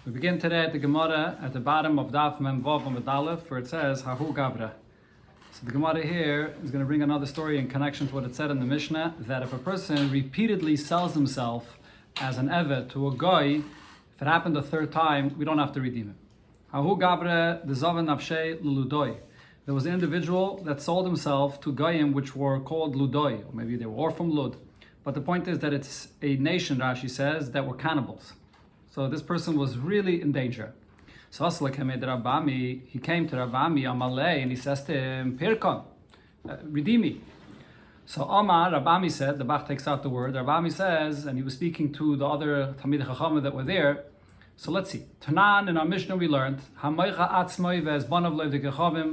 We begin today at the Gemara at the bottom of Daf Mem Vav Amud Aleph, where it says Hahu Gabra. So the Gemara here is going to bring another story in connection to what it said in the Mishnah, that if a person repeatedly sells himself as an Evet to a guy, if it happened a third time, we don't have to redeem him. Hahu Gabra the Zavan Nafshei Luludoi. There was an individual that sold himself to Goyim which were called Ludoi, or maybe they were all from Lud. But the point is that it's a nation, Rashi says, that were cannibals. So this person was really in danger. So he came to Rabami Amalei, and he says to him, Pirkon, redeem me. So Amar, Rabami said, the Bach takes out the word, Rabami says, and he was speaking to the other Talmidei Chachamim that were there. So let's see. Tanan, in our Mishnah we learned, a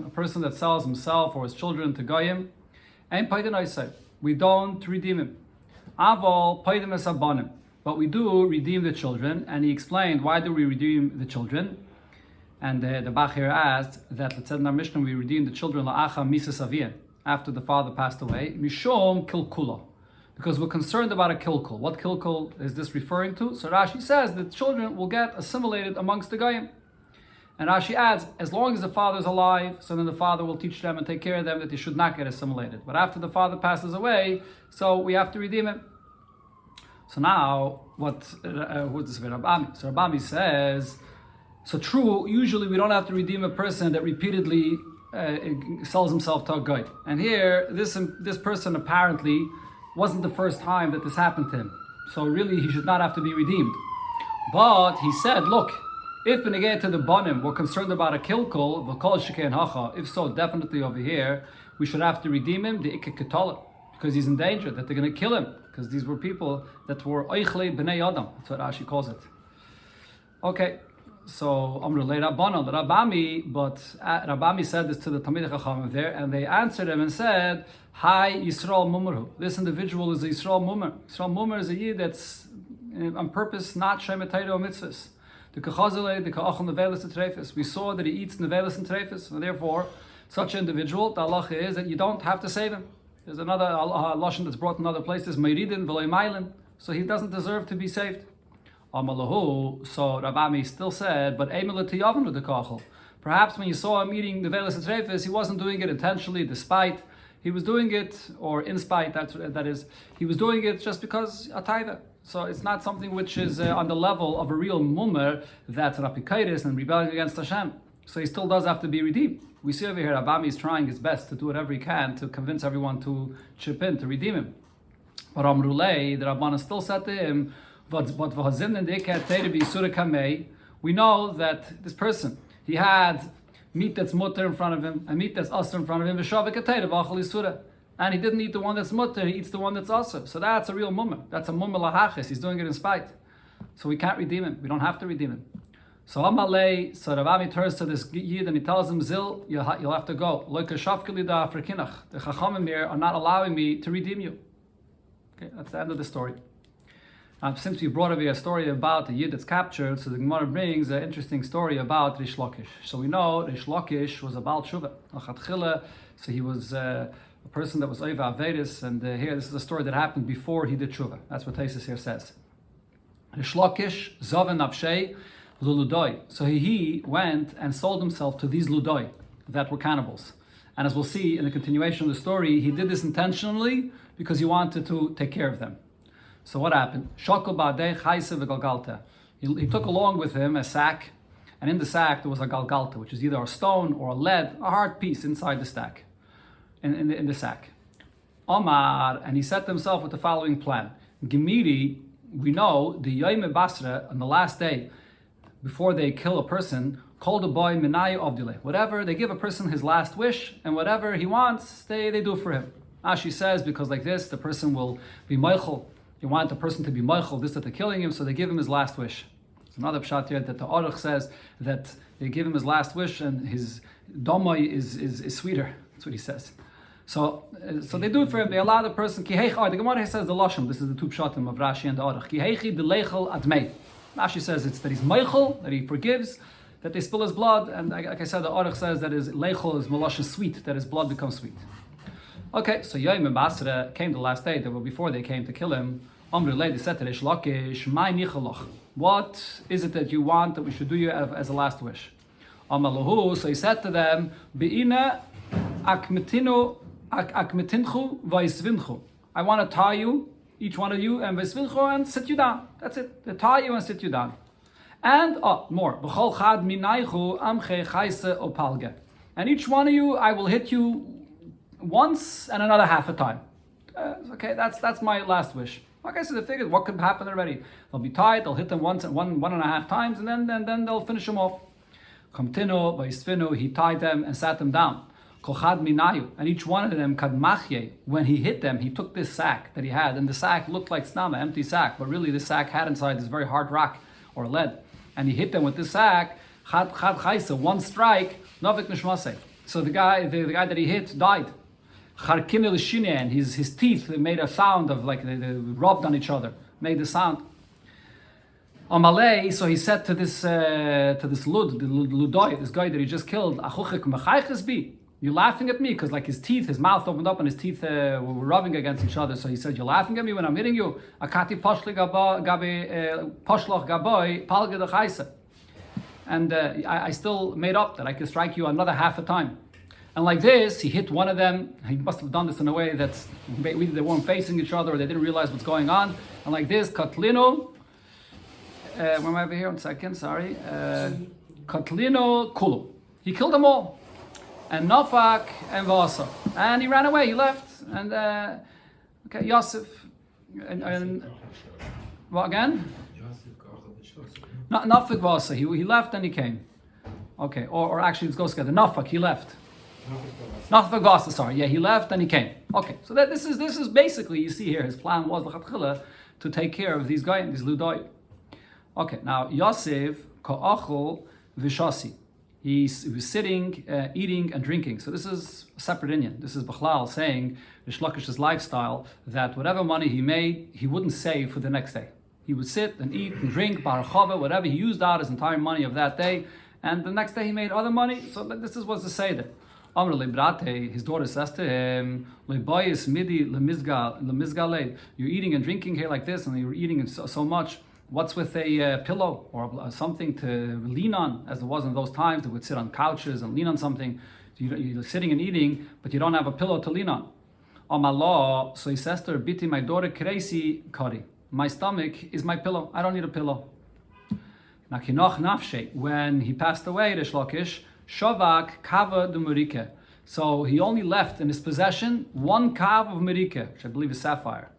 person that sells himself or his children to Goyim, we don't redeem him. Aval paidim es abanim. But we do redeem the children, and he explained why do we redeem the children. And the Bach here asked that it said in our Mishnah we redeem the children la'acha misas avien, after the father passed away, mishom kilkula, because we're concerned about a kilkul. What kilkul is this referring to? So Rashi says that children will get assimilated amongst the Goyim. And Rashi adds, as long as the father is alive, so then the father will teach them and take care of them that they should not get assimilated. But after the father passes away, so we have to redeem him. So now, who is this Rabami? So Rabami says, so true, usually we don't have to redeem a person that repeatedly sells himself to a guy. And here, this person apparently wasn't the first time that this happened to him. So really, he should not have to be redeemed. But he said, look, if when they get to the Banim, we're concerned about a kilkul, if so, definitely over here, we should have to redeem him, the ikeketala, because he's in danger, that they're going to kill him. Because these were people that were oichle b'nei adam. That's what Rashi calls it. Okay, so Amrulei Rabbana, the Rabami, but Rabami said this to the Talmidei Chachamim there, and they answered him and said, Hi Yisrael Mummerhu. This individual is a Yisrael Mummer. Yisrael Mummer is a Yid that's on purpose not Shemetayro mitzvahs. The Kachazele, the Ka'achon Nevelis and Trefis. We saw that he eats Nevelis and Trefis, and therefore, such an individual, the halacha is that you don't have to save him. There's another lashon that's brought in other places, Meiridin v'loy mailin, so he doesn't deserve to be saved. Amalahu, so Rabami still said, but Eimelet the kachel. Perhaps when you saw him eating the velas and trefis, he wasn't doing it intentionally, despite. He was doing it, or in spite, that is, he was doing it just because atayva. So it's not something which is on the level of a real mummer that's rapikaitis and rebelling against Hashem. So he still does have to be redeemed. We see over here, Abami is trying his best to do whatever he can to convince everyone to chip in, to redeem him. But Amrulei, the Rabbana still said to him, we know that this person, he had meat that's mutter in front of him, and meat that's asr in front of him, and he didn't eat the one that's mutter, he eats the one that's asr. So that's a real mummer. That's a mummer lahachis. He's doing it in spite. So we can't redeem him. We don't have to redeem him. So Amalei, so Rabami turns to this Yid and he tells him, Zil, you'll have to go. The Chachamim here are not allowing me to redeem you. Okay, that's the end of the story. Since we brought over a story about the Yid that's captured, so the Gemara brings an interesting story about Rish Lakish. So we know Rish Lakish was a Baal Tshuva. So he was a person that was Oiva Averis, and here this is a story that happened before he did Tshuva. That's what Taisus here says. Rish Lakish, Zaven Avshei, Luludoi. So he went and sold himself to these Ludoi that were cannibals. And as we'll see in the continuation of the story, he did this intentionally because he wanted to take care of them. So what happened? He took along with him a sack, and in the sack there was a galgalta, which is either a stone or a lead, a hard piece inside the stack, in the sack. Omar, and he set himself with the following plan. Gemiri, we know, the Yoime Basra, on the last day, before they kill a person, called a boy Minai Ovdile. Whatever, they give a person his last wish, and whatever he wants, they do for him. Ashi says, because like this, the person will be Meichel. You want the person to be Meichel, this that they're killing him, so they give him his last wish. There's another pshat here that the Aruch says that they give him his last wish, and his domai is sweeter. That's what he says. So they do it for him. They allow the person. The Gemara says the lashon. This is the two pshatim of Rashi and the Aruch. Kihechi delechel admei. Rashi says it's that he's meichel, that he forgives, that they spill his blood, and like I said, the Aruch says that his leichel is malashon sweet, that his blood becomes sweet. Okay, so Yoim and Basra came the last day, that were before they came to kill him. They said to Rish Lakish, "My nichalach." What is it that you want that we should do you as a last wish? Amalahu, so he said to them, Be'ina akmetinchu vaisvinchu. I want to tie you, each one of you, and vaisvinchu, and sit you down. That's it. They tie you and sit you down. And more. B'chol chad minaychu amche chayse opalge. And each one of you, I will hit you once and another half a time. Okay, that's my last wish. Okay, so they figured what could happen already. They'll be tied. They'll hit them one and a half times, and then they'll finish them off. Kamtino vaisvinu. He tied them and sat them down. Kolchad minayu. And each one of them kadmachye. When he hit them, he took this sack that he had, and the sack looked like snama, empty sack, but really the sack had inside this very hard rock or lead, and he hit them with this sack. Chad chayse. One strike. Novik nishmase. So the guy that he hit died. Charkine l'shine, and his teeth made a sound of like they rubbed on each other, made the sound. Amalei, so he said to this Ludoi, this guy that he just killed, Achuchik mechayches bi. You're laughing at me because like his mouth opened up and his teeth were rubbing against each other. So he said, you're laughing at me when I'm hitting you. Akati poshloch gaboy palge de chayse. And I still made up that I could strike you another half a time. And like this, he hit one of them. He must have done this in a way that either they weren't facing each other or they didn't realize what's going on. And like this, Katlino, where am I over here? 1 second, sorry. Katlino Kulu. He killed them all. And Nofak and Vasa. And he ran away, he left. And, okay, Yosef. And what again? Nofak Vasa. He left and he came. Okay, or actually, let's go together. Nofak, he left. Nofak Vasa, sorry. Yeah, he left and he came. Okay, so this is basically, you see here, his plan was to take care of these guys, these Ludoi. Okay, now Yosef Ko'achol Vishasi. He was sitting, eating and drinking. So this is a separate Inyan. This is Bechlal saying, Rish Lakish's lifestyle, that whatever money he made, he wouldn't save for the next day. He would sit and eat and drink, bar chava, whatever. He used out his entire money of that day. And the next day he made other money. So this is what's the Seder. Amr lebrate, his daughter says to him, Lebayis midi lemizgale. You're eating and drinking here like this, and you're eating so much. What's with a pillow or something to lean on, as there was in those times? They would sit on couches and lean on something. You're sitting and eating, but you don't have a pillow to lean on. Amallah, so he says to her, Biti, my daughter, Kreisi Kari. My stomach is my pillow. I don't need a pillow. Nakinoch nafshe. When he passed away, Rish Lakish, Shavak kava de murike. So he only left in his possession 1 kav of murike, which I believe is sapphire.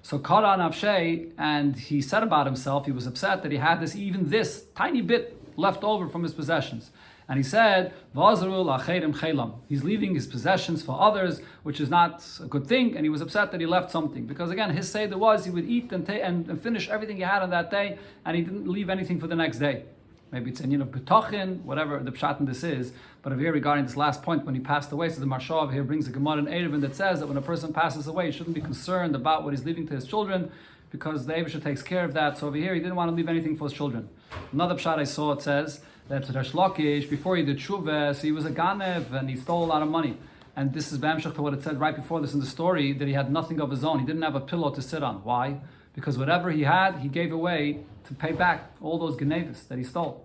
So Kara nafshe, and he said about himself, he was upset that he had this tiny bit left over from his possessions. And he said, Vazru la'cherim chelam. He's leaving his possessions for others, which is not a good thing, and he was upset that he left something. Because again, his seder was he would eat and finish everything he had on that day, and he didn't leave anything for the next day. Maybe it's in Petachin, whatever the pshat in this is. But over here regarding this last point, when he passed away, so the Marshav here brings a Gemara in Erevin that says that when a person passes away, he shouldn't be concerned about what he's leaving to his children, because the Eivusha takes care of that. So over here, he didn't want to leave anything for his children. Another pshat I saw, it says that Rish Lakish, before he did Shuvah, so he was a Ganev and he stole a lot of money. And this is Bamshach to what it said right before this in the story, that he had nothing of his own. He didn't have a pillow to sit on. Why? Because whatever he had, he gave away to pay back all those Ganevis that he stole.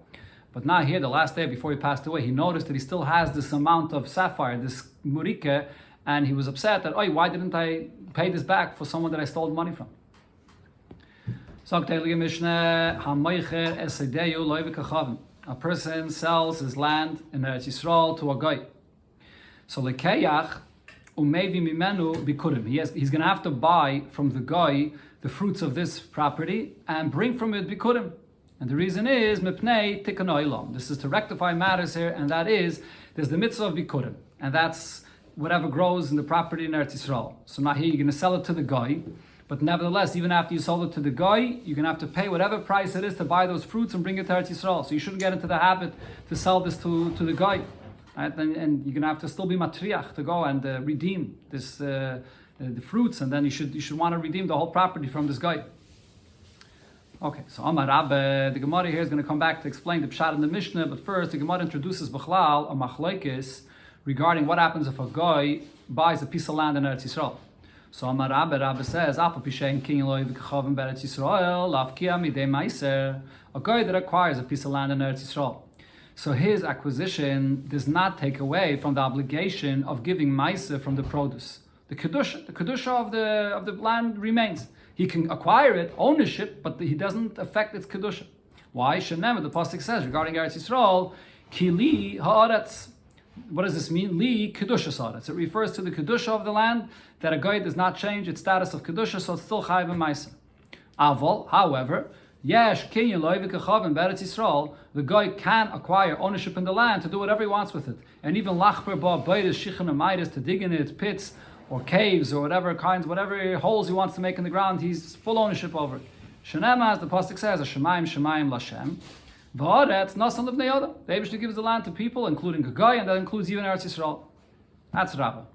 But now here, the last day before he passed away, he noticed that he still has this amount of sapphire, this murike, and he was upset that, why didn't I pay this back for someone that I stole money from? A person sells his land in Eretz Yisrael to a guy. So lekeyach umevi mimenu bikurim. He's going to have to buy from the guy the fruits of this property and bring from it bikurim. And the reason is mipnei tikkun olam. This is to rectify matters here, and that is there's the mitzvah of bikurim, and that's whatever grows in the property in Eretz Yisrael. So now here you're going to sell it to the guy. But nevertheless, even after you sold it to the guy, you're going to have to pay whatever price it is to buy those fruits and bring it to Eretz Yisrael. So you shouldn't get into the habit to sell this to the guy. Right? And you're going to have to still be matriach to go and redeem this the fruits, and then you should want to redeem the whole property from this guy. Okay, so Amar Rabbe, the Gemara here is going to come back to explain the Pshat in the Mishnah, but first the Gemara introduces Bechlal, a machlokes, regarding what happens if a guy buys a piece of land in Eretz Yisrael. So Amar Rabbe says, a guy that acquires a piece of land in Eretz Yisrael. So his acquisition does not take away from the obligation of giving Maisa from the produce. The kedusha of the land remains. He can acquire it, ownership, but he doesn't affect its kedusha. Why? Shenem, the pasuk says regarding Eretz Yisrael, ki li haaretz. What does this mean? Li kedusha haaretz. It refers to the kedusha of the land, that a guy does not change its status of kedusha, so it's still chayiv Maisa. Avol, however, yesh kinyan lo v'kechavim be'eretz Yisrael, the guy can acquire ownership in the land to do whatever he wants with it, and even lachper ba beides shichan amaydes, to dig in it, pits or caves or whatever holes he wants to make in the ground, he's full ownership over it. Shenema, as the pasuk says, Hashemayim shemayim lashem, v'aretz nasan l'bnei Adam. The Eibishter gives the land to people, including a guy, and that includes even Eretz Yisrael. That's Rabbah.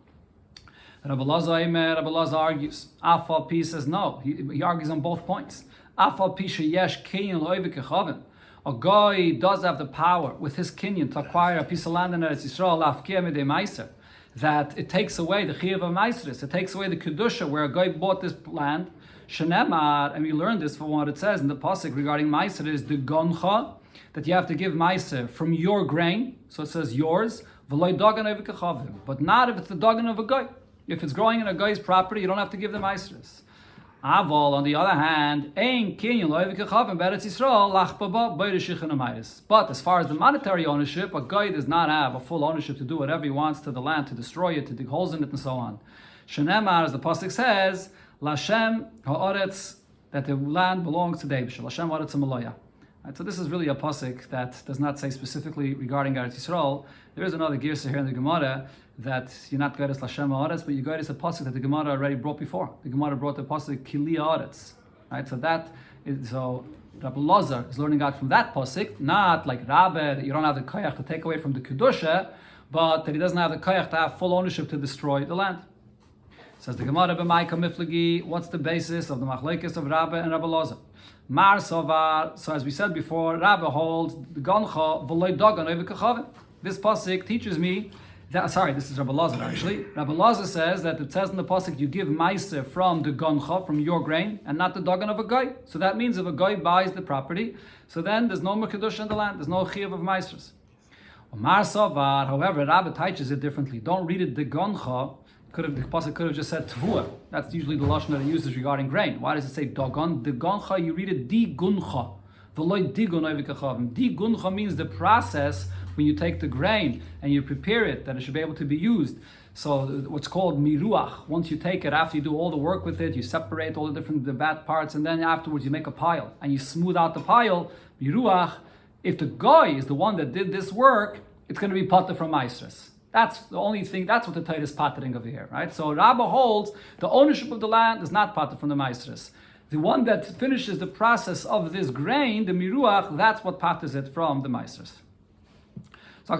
Rabbi Lazar argues. Afal Pi says no. He argues on both points. Afal Pi sheyesh kinyan lo'evik echavim. A guy does have the power with his kinyan to acquire a piece of land in Eretz Yisrael, afkia midei meiser, that it takes away the chiyuv of meisris. It takes away the kedusha where a guy bought this land. Shenemar, and we learned this from what it says in the pasuk regarding meiser, is the goncha, that you have to give meiser from your grain. So it says yours, v'loy dagan ovik echavim, but not if it's the dagan of a guy. If it's growing in a guy's property, you don't have to give them meiseres. Aval, on the other hand, but as far as the monetary ownership, a guy does not have a full ownership to do whatever he wants to the land, to destroy it, to dig holes in it, and so on. Shenemar, as the pasuk says, Lashem ha'aretz, that the land belongs to David. Lashem ha'aretz ha'maloya. Right, so this is really a pasuk that does not say specifically regarding Eretz Yisrael. There is another girsa here in the Gemara that you're not Gairis Lashem Haaretz, but you Gairis a pasuk that the Gemara already brought before. The Gemara brought the pasuk Kili Haaretz. Right, so that is, so Rabbi Lazar is learning out from that pasuk, not like Rabbe, that you don't have the koyach to take away from the kedusha, but that he doesn't have the koyach to have full ownership to destroy the land. Says the Gemara b'Maika Miflagi, what's the basis of the machlekes of Rabbe and Rabbi Lazar? Mar Sovar, so as we said before, Rabbe holds the Goncha v'loy dagan ovik echavim. This pasuk teaches me that, this is Rabbi Lazar actually. Rabbi Lazar says that it says in the pasuk you give meiser from the goncha, from your grain, and not the dagan of a guy. So that means if a guy buys the property, so then there's no more kedusha in the land, there's no chiyuv of meisers. Mar Sovar, however, Rabbi teaches it differently. Don't read it the goncha. The pasuk could have just said tvua. That's usually the lashon that it uses regarding grain. Why does it say dagan? The goncha, you read it di guncha. V'loy digun ovik echavim. Di guncha means the process when you take the grain and you prepare it, that it should be able to be used. So what's called miruach. Once you take it, after you do all the work with it, you separate all the bad parts, and then afterwards you make a pile and you smooth out the pile. Miruach. If the guy is the one that did this work, it's going to be pater from meisres. That's the only thing. That's what the Torah is patering over here, right? So Rabbah holds the ownership of the land is not pater from the meisres. The one that finishes the process of this grain, the miruach, that's what paters it from the meisres. So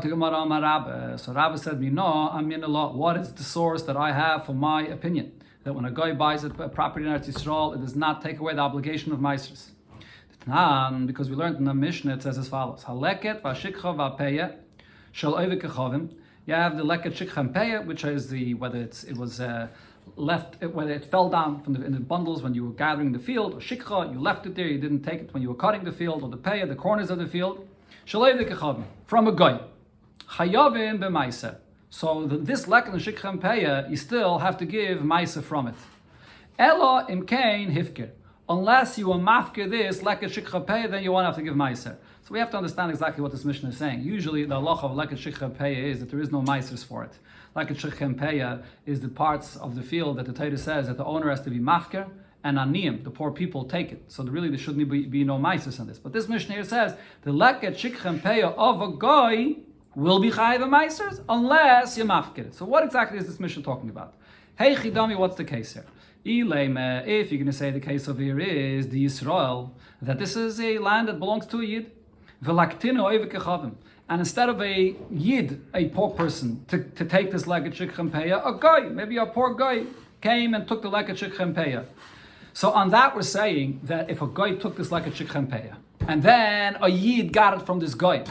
Rabbi said, what is the source that I have for my opinion? That when a guy buys a property in Eretz Yisrael, it does not take away the obligation of meisres. Because we learned in the Mishnah, it says as follows: Haleket v'ashikcha v'apeya shel ovik echavim. You have the leket shikcha and peya, which is whether it fell down in the bundles when you were gathering the field, or shikcha, you left it there, you didn't take it when you were cutting the field, or the peya, the corners of the field, shel ovik echavim, from a guy. Chayavim b'maiser. So this leket and shikcha and peya, you still have to give maiser from it. Ela imkein hifker. Unless you are mafker this leket shikcha peya, then you won't have to give maiser. So we have to understand exactly what this Mishnah is saying. Usually the halacha of leket shikcha peya is that there is no maisers for it. Leket shikcha and peya is the parts of the field that the Torah says that the owner has to be mafker, and aniyim, the poor people, take it. So there shouldn't be no maisers on this. But this Mishnah here says the leket shikcha and peya of a guy will be chayiv maisers unless you mafker it. So what exactly is this Mishnah talking about? Hey chidami, what's the case here? If you're going to say the case over here is the Yisrael, that this is a land that belongs to a Yid, and instead of a Yid, a poor person, to take this leket shikcha peya, a guy, maybe a poor guy, came and took the leket shikcha peya. So on that we're saying that if a guy took this leket shikcha peya, and then a Yid got it from this guy,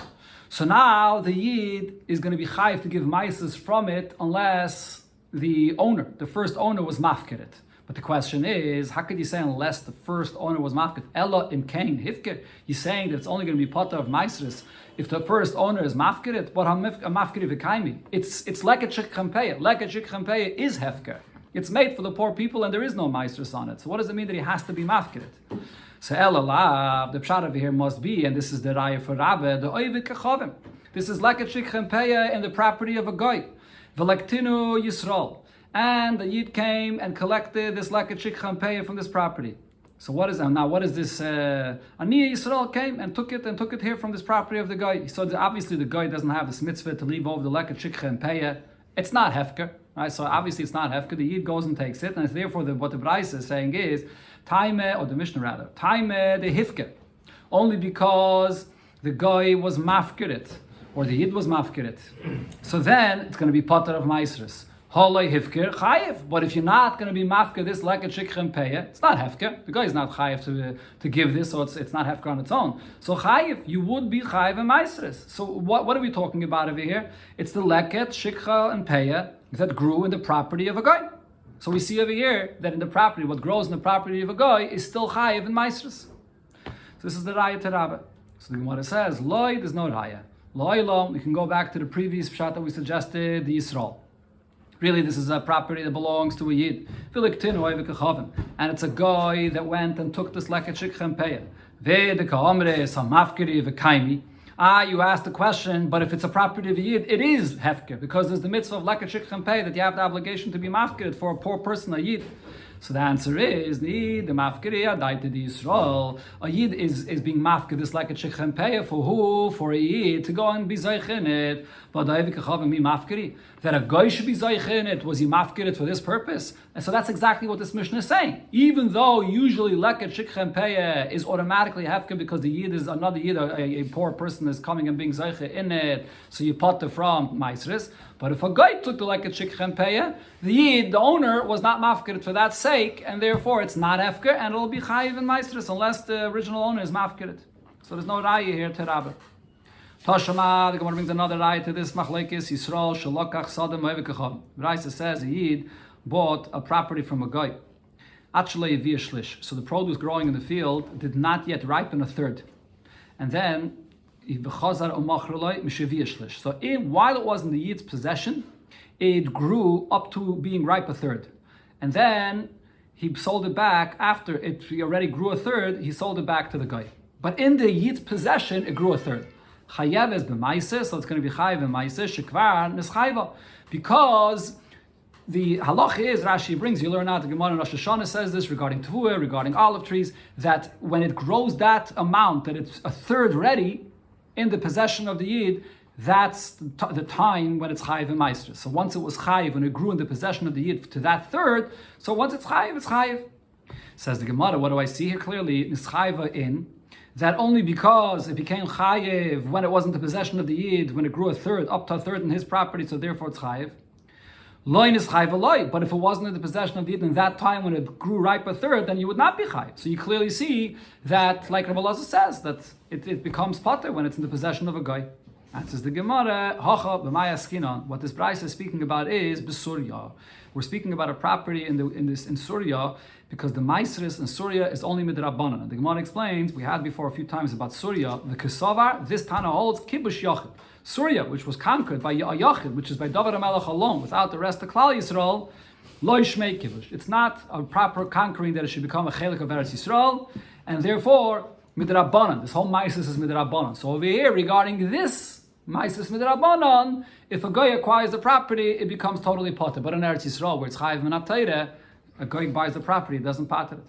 so now the Yid is going to be chayiv to give maises from it unless the owner, the first owner, was mafkirit. But the question is, how could you say unless the first owner was mafkirit? Ella im kain hifker. You're saying that it's only going to be potter of maisris if the first owner is mafkirit. But a mafkirit v'kaimi. It's leket shik champeya. Leket shik champeya is hefker. It's made for the poor people and there is no maisris on it. So what does it mean that he has to be mafkirit? So Ella lav, the pshat over here must be, and this is the raya for Rabbe, the oivik kachavim. This is leket shik champeya in the property of a guy. V'lektinu Yisrael. And the Yid came and collected this leket shik champeya from this property. So what is that? Now what is this? Aniya Yisrael came and took it here from this property of the guy. So obviously the guy doesn't have this mitzvah to leave over the leket shik champeya. It's not hefker, right? So obviously it's not hefker. The Yid goes and takes it, and therefore what the Braisa is saying is taime, or the Mishnah rather, taime the hifker, only because the guy was mafkirit, or the Yid was mafkirit. So then it's going to be potter of maisris. Holoi hifker chayev. But if you're not going to be mafker this leket shik champeya, it's not hefker. The guy is not chayev to give this, so it's not hefker on its own. So chayev, you would be chayev and maisris. So what are we talking about over here? It's the leket shikha and peya that grew in the property of a guy. So we see over here that in the property, what grows in the property of a guy is still chayev and maisris. So this is the raya to Rabba. So the Gemara says, loy, there's no raya. Loy lo, we can go back to the previous pshat that we suggested, the Yisrael. Really, this is a property that belongs to a Yid. And it's a guy that went and took this leket shik champeya. You asked the question, but if it's a property of a Yid, it is hefker, because there's the mitzvah of leket shik champeya that you have the obligation to be mafkirid for a poor person, a Yid. So the answer is the mafkiriya daita di Yisrael. A Yid is being mafkir this leket shik champeya for who? For a Yid to go and be zoich in it. But that a guy should be zoich in it. Was he mafkir it for this purpose? And so that's exactly what this Mishnah is saying. Even though usually leket shik champeya is automatically hefker because the Yid is another Yid, a poor person is coming and being zoich in it, so you potter from maisris. But if a guy took the leket shik champeya, the Yid, the owner, was not mafkir for that sake, and therefore it's not hefker, and it'll be chayiv and maisris unless the original owner is mafkir. So there's no raya here to Rabba. Tashama, the Gemara brings another raya to this machlekes Yisrael shalokach sadem oivekacham. Raisa says a Yid bought a property from a guy. Actually, via shlish. So the produce growing in the field did not yet ripen a third, and then so while it was in the Yid's possession, it grew up to being ripe a third. And then he sold it back after he already grew a third, he sold it back to the guy. But in the Yid's possession, it grew a third. Chayev is b'maiseh, so it's going to be chayev b'maiseh, shekvar nischayva. Because the halach is, Rashi brings, you learn out, the Gemara in Rosh Hashanah says this regarding tevuah, regarding olive trees, that when it grows that amount, that it's a third ready, in the possession of the Yid, that's the time when it's chayiv and maisris. So once it was chayiv, when it grew in the possession of the Yid to that third, so once it's chayiv, it's chayiv. Says the Gemara, what do I see here clearly? Nischayiva in, that only because it became chayiv when it was in the possession of the Yid, when it grew a third, up to a third in his property, so therefore it's chayiv. Loin is chayiv loy, but if it wasn't in the possession of the Yid in that time when it grew ripe a third, then you would not be chayiv. So you clearly see that, like Rabbi Elazar says, that it becomes potter when it's in the possession of a guy. Answers the Gemara, hacha b'maya skinan. What this Braisa is speaking about is b'surya. We're speaking about a property in Surya because the maisris in Surya is only midrabanan. The Gemara explains, we had before a few times about Surya, the kesavar, this Tana holds kibush yachid. Surya, which was conquered by a yachid, which is by David HaMelech alone, without the rest of Klal Yisrael, lo yishmei kibush. It's not a proper conquering that it should become a chelik of Eretz Yisrael, and therefore midrabanan. This whole maisis is midrabanan. So over here, regarding this maisis midrabanan, if a guy acquires the property, it becomes totally potter. But in Eretz Yisrael, where it's chayiv and atayre, a guy buys the property, it doesn't potter it.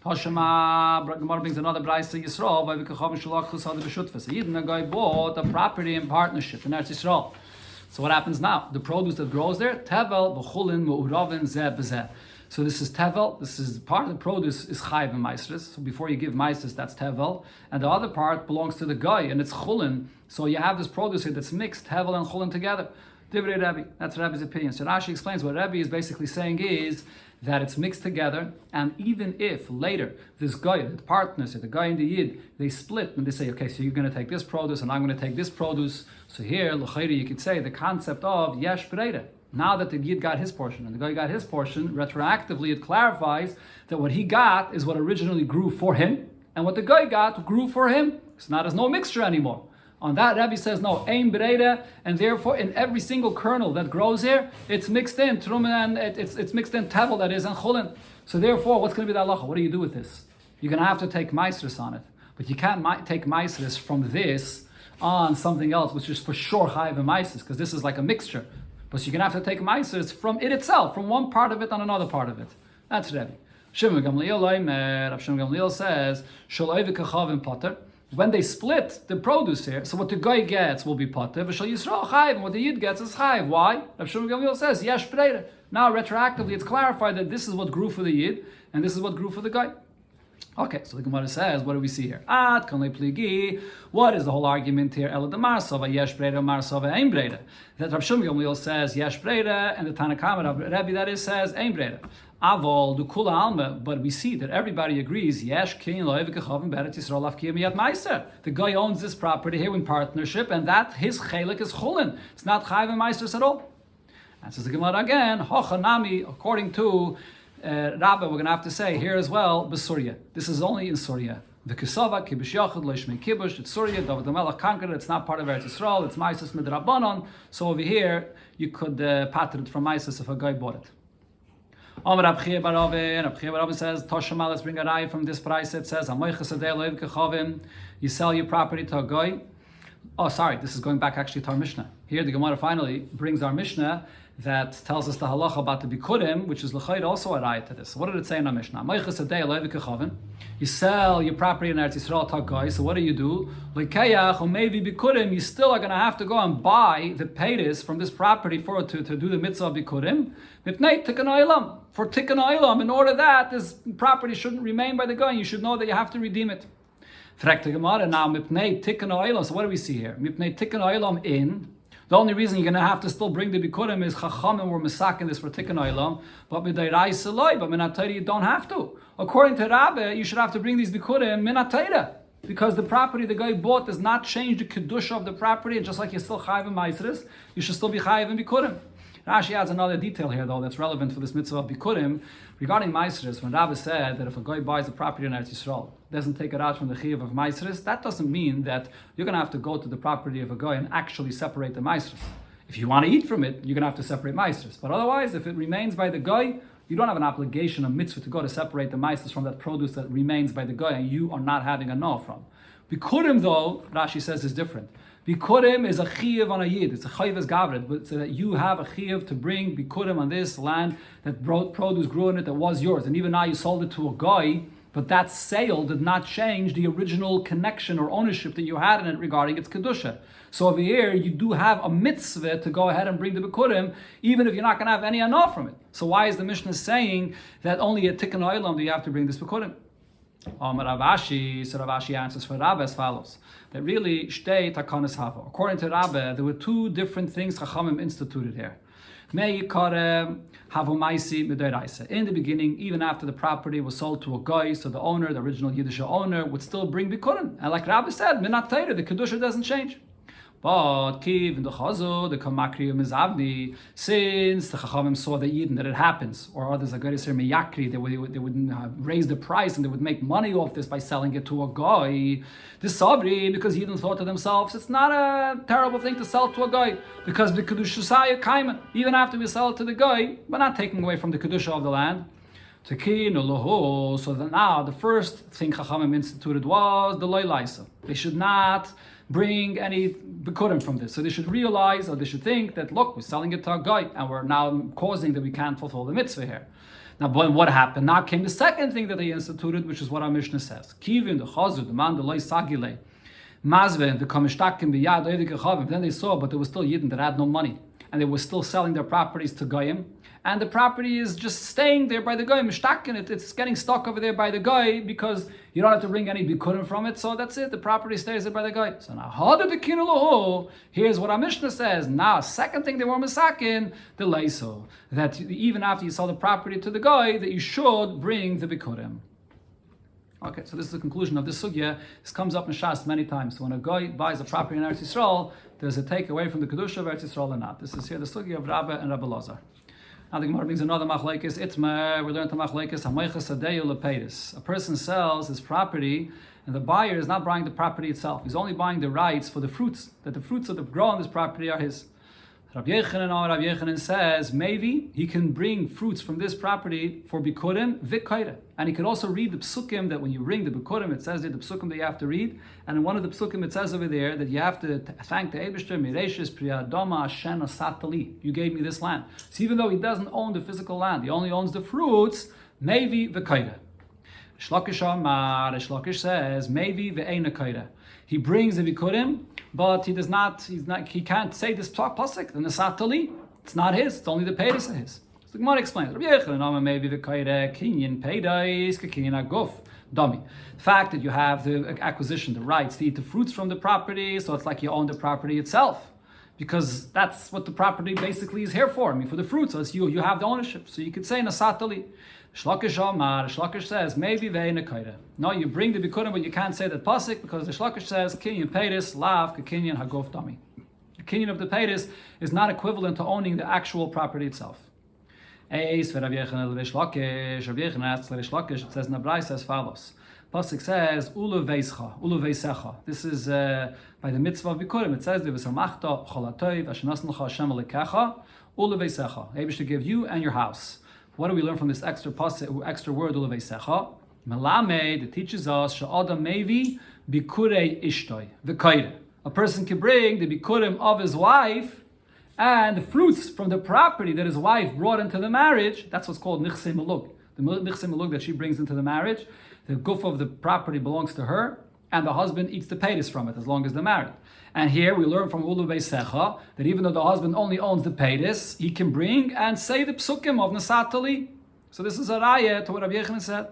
Hoshema, Gemara brings another Braisa Yisrael, by Vikachavim Shalach Chusad B'Shutfas. Yidden, a guy bought a property in partnership in Eretz Yisrael. So what happens now? The produce that grows there, tevel v'chulin v'uravin zeh b'zeh. So this is tevel. This is part of the produce is chayiv and maisris. So before you give maisris, that's tevel, and the other part belongs to the guy, and it's chulin. So you have this produce here that's mixed tevel and chulin together. Divrei Rebbe. That's Rebbe's opinion. So Rashi explains what Rebbe is basically saying is that it's mixed together, and even if later this guy, the partners, the guy and the Yid, they split and they say, okay, so you're going to take this produce and I'm going to take this produce. So here, l'chayri, you could say the concept of yesh breira. Now that the Yid got his portion and the guy got his portion, retroactively it clarifies that what he got is what originally grew for him, and what the guy got grew for him. So now there's no mixture anymore. On that, Rabbi says no, ein breida, and therefore in every single kernel that grows here, it's mixed in truma and it's mixed in tevel, that is, and chulin. So therefore, what's going to be the halacha? What do you do with this? You're going to have to take maasros on it, but you can't take maasros from this on something else, which is for sure chayiv and maasros, because this is like a mixture. But you're going to have to take maasros from it itself, from one part of it on another part of it. That's Rebbe. Shimon Gamliel says, when they split the produce here, so what the guy gets will be potter, and what the Yid gets is chayiv. Why? Rav Shimon Gamliel says, yesh breida. Now retroactively it's clarified that this is what grew for the Yid, and this is what grew for the guy. Okay, so the Gemara says, what do we see here? What is the whole argument here? That Rav Shimon Gamliel says yesh breida, and the Tanakama Rebbe that is says ein breida. Avol du kula alma, but we see that everybody agrees. Yesh kin loev kechavim beret Yisrael afkiyam yad meiser. The guy owns this property here in partnership, and that his chelik is chulin. It's not chayiv and meisters at all. And says the Gemara again, hochanami, according to Rabbi, we're going to have to say here as well, Besurya. This is only in Surya. The Kisava, Kibush Yachid, Leishmei Kibush, it's Surya, David the Melech conquered it, it's not part of Eretz Yisrael, it's Maisus Midrabanon. So over here, you could pater it from Maisus if a guy bought it. Amar Rab Chia bar Rava, and Rab Chia bar Rava says, Toshama, let's bring a rai from this price. It says, you sell your property to a guy. Oh, sorry, this is going back actually to our Mishnah. Here the Gemara finally brings our Mishnah that tells us the halacha about the bikurim, which is l'chayr also a raya to this. What did it say in our Mishnah? You sell your property in Eretz Yisrael to a guy, so what do? L'kayach or maybe bikurim, you still are going to have to go and buy the paytis from this property to do the mitzvah of bikurim. For tikkun olam, in order that this property shouldn't remain by the guy, you should know that you have to redeem it. Now, mipnei tikkun olam. So what do we see here? Mipnei tikkun olam in. The only reason you're going to have to still bring the bikurim is chachamim were misakin this for tikkun olam, but midayrais eloi, but minatayra you don't have to. According to Rabbi, you should have to bring these bikurim minatayra, because the property the guy bought does not change the kedusha of the property, and just like you're still chayiv in maasros, you should still be chayiv in bikurim. Rashi adds another detail here, though, that's relevant for this mitzvah of bikurim regarding maasros. When Rabbi said that if a guy buys a property in Eretz Yisrael, doesn't take it out from the chiyuv of maasros, that doesn't mean that you're going to have to go to the property of a guy and actually separate the maasros. If you want to eat from it, you're going to have to separate maasros. But otherwise, if it remains by the guy, you don't have an obligation, a mitzvah, to go to separate the maasros from that produce that remains by the guy and you are not having a no from. Bikurim, though, Rashi says, is different. Bikurim is a chiyuv on a yid. It's a chiyuv as gavret, but so that you have a chiyuv to bring bikurim on this land that produce grew in it that was yours, and even now you sold it to a guy, but that sale did not change the original connection or ownership that you had in it regarding its kedusha. So over here, you do have a mitzvah to go ahead and bring the bikurim, even if you're not going to have any anah from it. So why is the Mishnah saying that only at tikkun olam do you have to bring this bikurim? Rav Ashi, so Rav Ashi answers for Rabbi as follows: that really shtei takanas hava. According to Rabbi, there were two different things Chachamim instituted here. In the beginning, even after the property was sold to a guy, so the owner, the original Yiddish owner, would still bring bikurim. And like Rabbi said, minat Torah, the kedusha doesn't change. But kiv in the chazu, the kamakri mizavni, since the chachamim saw the Yidden that it happens, or others like say miyakri, they would raise the price and they would make money off this by selling it to a guy. This sabri, because Yidden thought to themselves, it's not a terrible thing to sell to a guy, because the kedusha kaiman, even after we sell it to the guy, we're not taking away from the kedusha of the land. So that now the first thing Chachamim instituted was the loy laisa. They should not bring any bikurim from this. So they should realize, or they should think that, look, we're selling it to a guy, and we're now causing that we can't fulfill the mitzvah here. Now, what happened? Now came the second thing that they instituted, which is what our Mishnah says. Kivin, the chazud, the man, the loy sagile, mazve, the kamishtakim, the yad, oidik. Then they saw, but there was still Yidden that had no money, and they were still selling their properties to goyim. And the property is just staying there by the guy, mishtakin it. It's getting stuck over there by the guy because you don't have to bring any bikurim from it. So that's it. The property stays there by the guy. So now, here's what our Mishnah says. Now, second thing they were misakin, the leiso, that even after you sell the property to the guy, that you should bring the bikurim. Okay, so this is the conclusion of this sugya. This comes up in Shas many times. So when a guy buys a property in Eretz Yisrael, there's a take away from the Kedusha of Eretz Yisrael or not. This is here the sugya of Rabba and Rabbi Lazar. Now the Gemara brings another machlekes. Itmer, we learned the machlekes hamaychas adeyu lepeiris. A person sells his property, and the buyer is not buying the property itself. He's only buying the rights for the fruits, that the fruits that grow on this property are his. Rabbi Yechanan says, maybe he can bring fruits from this property for bikurim v'kaira. And he could also read the psukim that when you ring the bikurim, it says there the psukim that you have to read. And in one of the psukim it says over there that you have to thank the Eibishter, Mireshis Priyadoma Ashen Asatali. You gave me this land. So even though he doesn't own the physical land, he only owns the fruits, maybe v'kaira. Shlokish says, maybe ve'ena kaira. He brings the bikurim, but he can't say this pasuk, the Nesatali. It's not his, it's only the peiros of his. So the Gemara explains, maybe the kaira, kinyan peiros, kinyan aguf. Dummy. The fact that you have the acquisition, the rights to eat the fruits from the property, so it's like you own the property itself. Because that's what the property basically is here for. I mean, for the fruits, so it's you have the ownership. So you could say Nasatali. Shlokish says, maybe ve'ena kaira. No, you bring the bikurim, but you can't say that pasuk because the Shlokish says, kinyan peiros, lav, kinyan haguf dami. The kinyan of the peiros is not equivalent to owning the actual property itself. It says in the Brayso as follows. Pasuk says, Ulu veisecha. This is by the mitzvah of bikurim. It says, V'samachta cholatov, ashenasn l'cha Hashem alekecha, Ulu veisecha. Able to give you and your house. What do we learn from this extra word, Ulu veisecha? Melamed, it teaches us, she'adam mevi bikurei ishtoi, v'kaire. A person can bring the bikurim of his wife and the fruits from the property that his wife brought into the marriage. That's what's called nichse malug. The nichse malug that she brings into the marriage, the guf of the property belongs to her, and the husband eats the peiros from it as long as they're married. And here we learn from Ulu veisecha that even though the husband only owns the peiros, he can bring and say the psukim of Nesatali. So this is a raya to what Rabbi Yechanan said.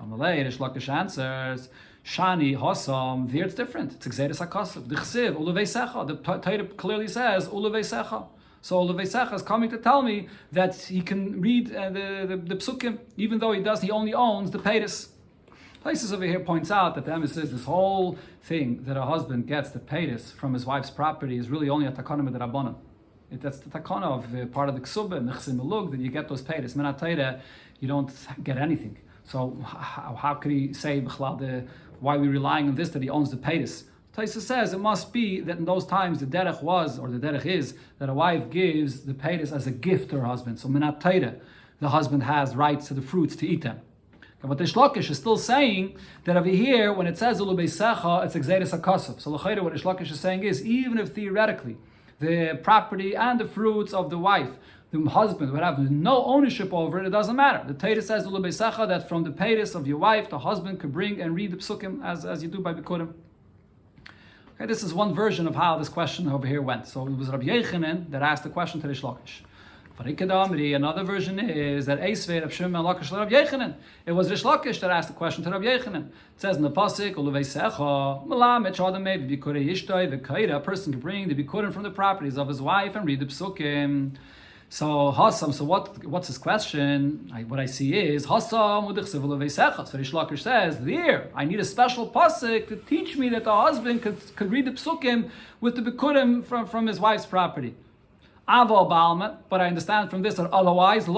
Amalei, Rish Lakish answers, Shani, Hossam, there it's different. It's Exeris HaKasav. The Chsiv, Ulu veisecha. The Torah clearly says Ulu veisecha. So Ulu veisecha is coming to tell me that he can read the psukim, even though he only owns the peiros. Places over here points out that the Emes says this whole thing that a husband gets the peiros from his wife's property is really only a takana midrabanan. That's the takana of part of the ksubah, nechsim melug, that you get those peiros. Menatayra, you don't get anything. So how could he say why are we relying on this that he owns the peiros? Taisa says it must be that in those times the derech was, or the derech is, that a wife gives the peiros as a gift to her husband. So menatayra, the husband has rights to the fruits to eat them. But the Shlokish is still saying that over here, when it says Ulu veisecha, it's Exeris HaKasav. So l'chayra, what the Shlokish is saying is, even if theoretically the property and the fruits of the wife, the husband would have no ownership over it, it doesn't matter. The Torah says Ulu veisecha, that from the peiros of your wife, the husband could bring and read the psukim as you do by bikurim. Okay, this is one version of how this question over here went. So it was Rabbi Yechanan that asked the question to the Shlokish. Another version is that it was Rish Lakish that asked the question to Rabbi Yechanan. It says in the pasuk, a person can bring the bikurim from the properties of his wife and read the psukim. So Hassam, so what's his question? What I see is Hassam udich. So Rish Lakish says, there, I need a special pasuk to teach me that the husband could read the psukim with the bikurim from his wife's property. Aval Balma, but I understand from this that otherwise,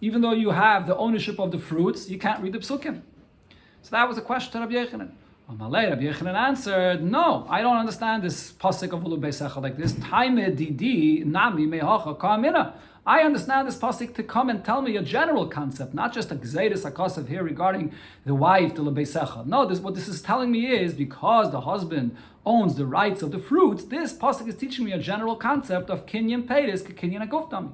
even though you have the ownership of the fruits, you can't read the psukim. So that was a question to Rabbi Yechanan. Rabbi Yechanan answered, no, I don't understand this pasuk of Ulu veisecha like this. Taime didi nami mehacha kamina. I understand this pasuk to come and tell me a general concept, not just a gzeiris hakasav here regarding the wife to Ulu veisecha. No, what this is telling me is because the husband owns the rights of the fruits, this pasuk is teaching me a general concept of kinyan peiros, kinyan aguf. In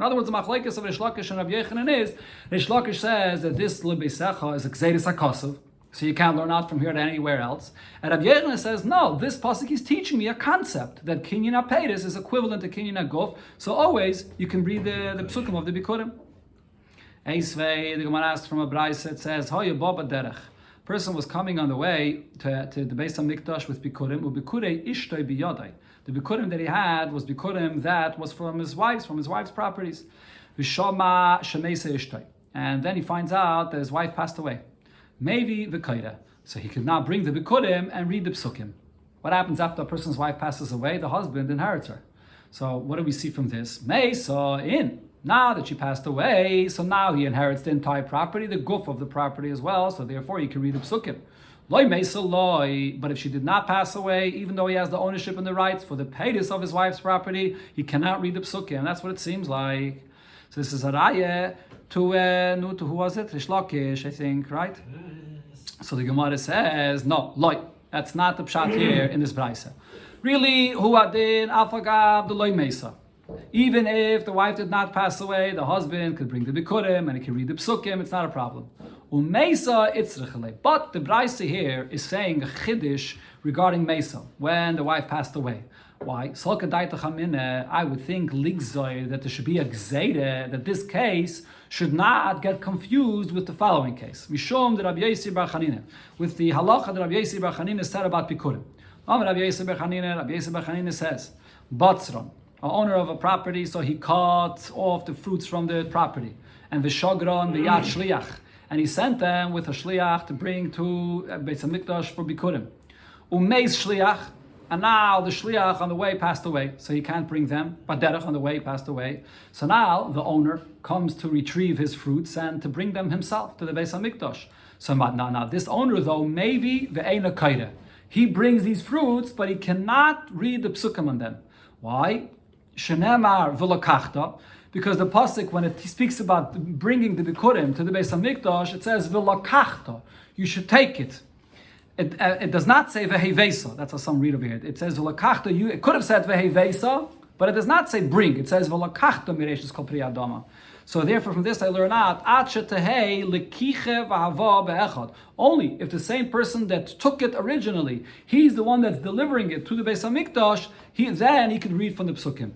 other words, the machlekes of Rish Lakish and Rabbi Yechanan is, Rish Lakish says that this Ulu veisecha is a gzeiris hakasav, so you can't learn out from here to anywhere else. And Rabbi Yechanan says, no, this pasuk is teaching me a concept that kinyan peiros is equivalent to kinyan aguf, so always you can read the psukim of the bikurim. Eisvei, the Gemara asks from a Brayso, it says, Hoya baba derech. Person was coming on the way to the Beis HaMikdash with bikurim, ubikurei ishtoi biyadai. The bikurim that he had was bikurim that was from his wife's properties. V'shama shemeisa ishtoi. And then he finds out that his wife passed away. maybe the kaida. So he could now bring the bikurim and read the psukim. What happens after a person's wife passes away? The husband inherits her. So what do we see from this? Now that she passed away, so now he inherits the entire property, the guf of the property as well, so therefore he can read the psukim. But if she did not pass away, even though he has the ownership and the rights for the paytis of his wife's property, he cannot read the psukim. That's what it seems like. So this is a raya to who was it? Rish Lakish, I think, right? So the Gemara says, no, loy. That's not the pshat here in this brayse. Really, hu adin afagav the loy mesa. Even if the wife did not pass away, the husband could bring the bikurim and he can read the psukim. It's not a problem. Umesa itzrichle. But the brayse here is saying a chiddush regarding mesa when the wife passed away. Why? I would think ligzoy that there should be a gzeide, that this case should not get confused with the following case. Mishum the Rabbi Yossi bar Chanina, with the halacha that Rabbi Yossi bar Chanina said about bikurim. Rabbi Yossi bar Chanina says, Batzron, an owner of a property, so he cut off the fruits from the property, and the shogron the yad shliach, and he sent them with a shliach to bring to Beis Hamikdash for bikurim. Umeis shliach. And now the shliach on the way passed away, so he can't bring them. Baderech on the way passed away. So now the owner comes to retrieve his fruits and to bring them himself to the Beis Hamikdash. So now this owner though, maybe the Eina Kaira. He brings these fruits, but he cannot read the psukim on them. Why? Shenemar v'lakachta. Because the pasuk, when it speaks about bringing the bikurim to the Beis Hamikdash, it says v'lakachta. You should take it. It does not say vehevesa. That's how some read over here. It says v'lakachta. It could have said vehevesa, but it does not say bring. It says v'lakachta mireishis kol pri adama. So therefore, from this I learn out only if the same person that took it originally, he's the one that's delivering it to the Beis Hamikdash, then he can read from the psukim.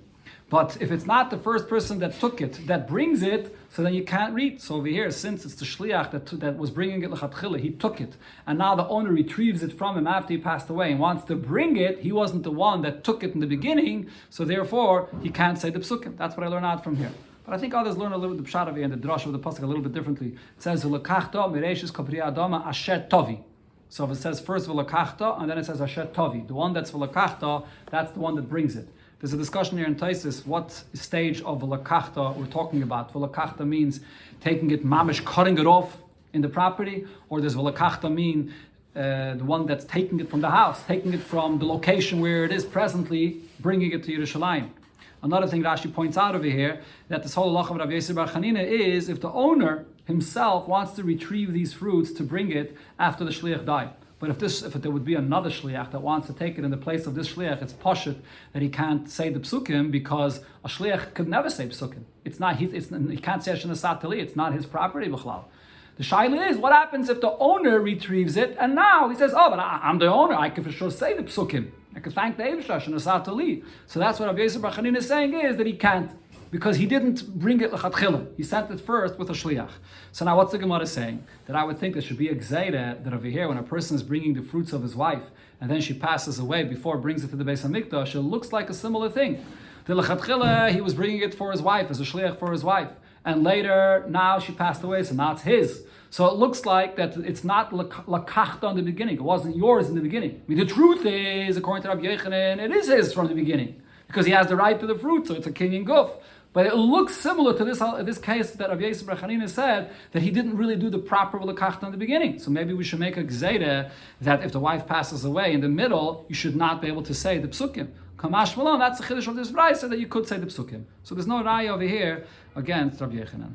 But if it's not the first person that took it, that brings it, so then you can't read. So over here, since it's the shliach that was bringing it l'chatchila, he took it, and now the owner retrieves it from him after he passed away and wants to bring it, he wasn't the one that took it in the beginning, so therefore he can't say the psukim. That's what I learn out from here. But I think others learn a little bit the pshat over here and the drash of the pasuk a little bit differently. It says v'lakachta mireishis kol pri adama asher tovi. So if it says first v'lakachta and then it says asher tovi, the one that's v'lakachta, that's the one that brings it. There's a discussion here in Taisis, what stage of v'lakachta we're talking about. V'lakachta means taking it mamish, cutting it off in the property, or does v'lakachta mean the one that's taking it from the house, taking it from the location where it is presently, bringing it to Yerushalayim. Another thing Rashi points out over here, that this whole halacha of Rabbi Yossi bar Chanina is if the owner himself wants to retrieve these fruits to bring it after the shliach died. But if there would be another shliach that wants to take it in the place of this shliach, it's pashut that he can't say the psukim because a shliach could never say psukim. He can't say Hashem Asatali. It's not his property b'chlal. The shaila is, what happens if the owner retrieves it and now he says, oh, but I'm the owner. I can for sure say the psukim. I can thank the Eibush Hashem Asatali. So that's what Rabbi Yossi bar Chanina is saying is that he can't. Because he didn't bring it l'chatchila. He sent it first with a shliach. So now what's the Gemara saying? That I would think there should be a gzeira that over here, when a person is bringing the fruits of his wife, and then she passes away before it brings it to the Beis Hamikdash, it looks like a similar thing. The l'chatchila, he was bringing it for his wife, as a shliach for his wife. And later, now she passed away, so now it's his. So it looks like that it's not lakachta in the beginning. It wasn't yours in the beginning. I mean, the truth is, according to Rabbi Yochanan, it is his from the beginning. Because he has the right to the fruit, so it's a kinyan guf. But it looks similar to this case that Rabbi Yossi bar Chanina said that he didn't really do the proper l'kachta in the beginning. So maybe we should make a gzeira that if the wife passes away in the middle, you should not be able to say the psukim. Kamash malon, that's the chiddush of this brayse that you could say the psukim. So there's no raya over here against Rabbi Yochanan.